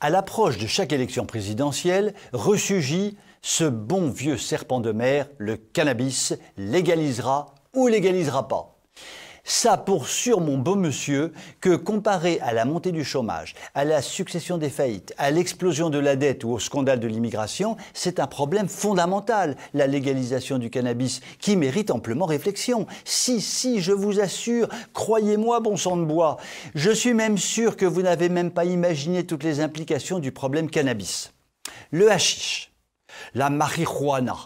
À l'approche de chaque élection présidentielle, ressurgit ce bon vieux serpent de mer, le cannabis, légalisera ou légalisera pas. Ça pour sûr, mon beau monsieur, que comparé à la montée du chômage, à la succession des faillites, à l'explosion de la dette ou au scandale de l'immigration, c'est un problème fondamental, la légalisation du cannabis, qui mérite amplement réflexion. Si, je vous assure, croyez-moi, bon sang de bois, je suis même sûr que vous n'avez même pas imaginé toutes les implications du problème cannabis. Le hashish, la marijuana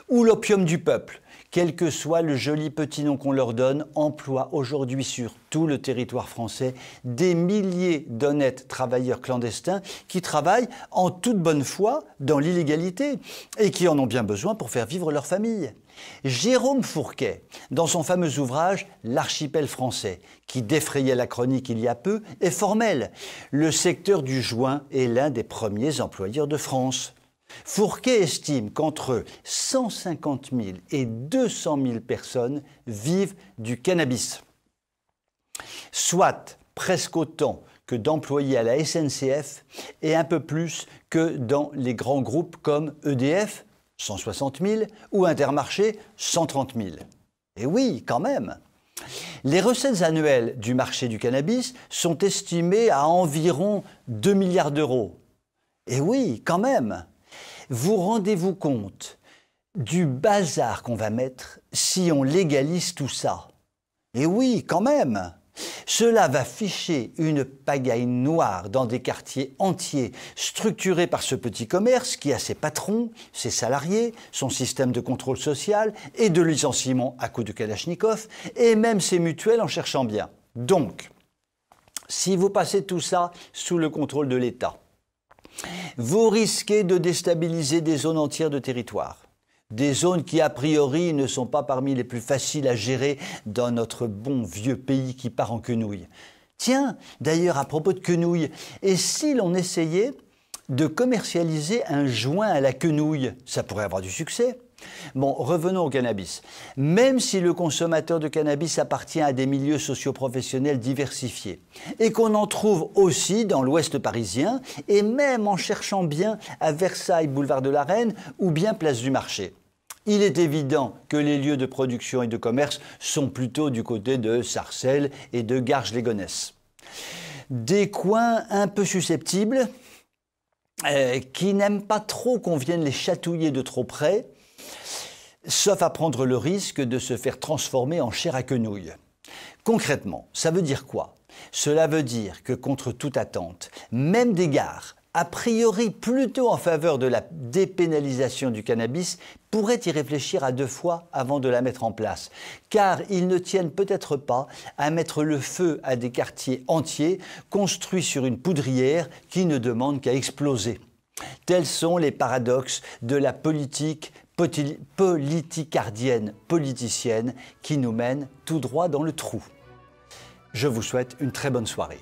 ou l'opium du peuple, quel que soit le joli petit nom qu'on leur donne, emploie aujourd'hui sur tout le territoire français des milliers d'honnêtes travailleurs clandestins qui travaillent en toute bonne foi dans l'illégalité et qui en ont bien besoin pour faire vivre leur famille. Jérôme Fourquet, dans son fameux ouvrage « L'archipel français », qui défrayait la chronique il y a peu, est formel. Le secteur du joint est l'un des premiers employeurs de France. Fourquet estime qu'entre 150 000 et 200 000 personnes vivent du cannabis, soit presque autant que d'employés à la SNCF et un peu plus que dans les grands groupes comme EDF, 160 000, ou Intermarché, 130 000. Et oui, quand même. Les recettes annuelles du marché du cannabis sont estimées à environ 2 milliards d'euros. Et oui, quand même. Vous rendez-vous compte du bazar qu'on va mettre si on légalise tout ça? Et oui, quand même. Cela va ficher une pagaille noire dans des quartiers entiers structurés par ce petit commerce qui a ses patrons, ses salariés, son système de contrôle social et de licenciement à coups de kalachnikov et même ses mutuelles en cherchant bien. Donc, si vous passez tout ça sous le contrôle de l'État, vous risquez de déstabiliser des zones entières de territoire. Des zones qui, a priori, ne sont pas parmi les plus faciles à gérer dans notre bon vieux pays qui part en quenouille. Tiens, d'ailleurs, à propos de quenouille, et si l'on essayait de commercialiser un joint à la quenouille? Ça pourrait avoir du succès. Bon, revenons au cannabis. Même si le consommateur de cannabis appartient à des milieux socio-professionnels diversifiés et qu'on en trouve aussi dans l'ouest parisien et même en cherchant bien à Versailles, boulevard de la Reine ou bien place du Marché, il est évident que les lieux de production et de commerce sont plutôt du côté de Sarcelles et de Garges-les-Gonesse. Des coins un peu susceptibles qui n'aiment pas trop qu'on vienne les chatouiller de trop près, sauf à prendre le risque de se faire transformer en chair à quenouille. Concrètement, ça veut dire quoi? Cela veut dire que contre toute attente, même des gares, a priori plutôt en faveur de la dépénalisation du cannabis, pourraient y réfléchir à 2 fois avant de la mettre en place, car ils ne tiennent peut-être pas à mettre le feu à des quartiers entiers construits sur une poudrière qui ne demande qu'à exploser. Tels sont les paradoxes de la politique politicardienne, politicienne, qui nous mène tout droit dans le trou. Je vous souhaite une très bonne soirée.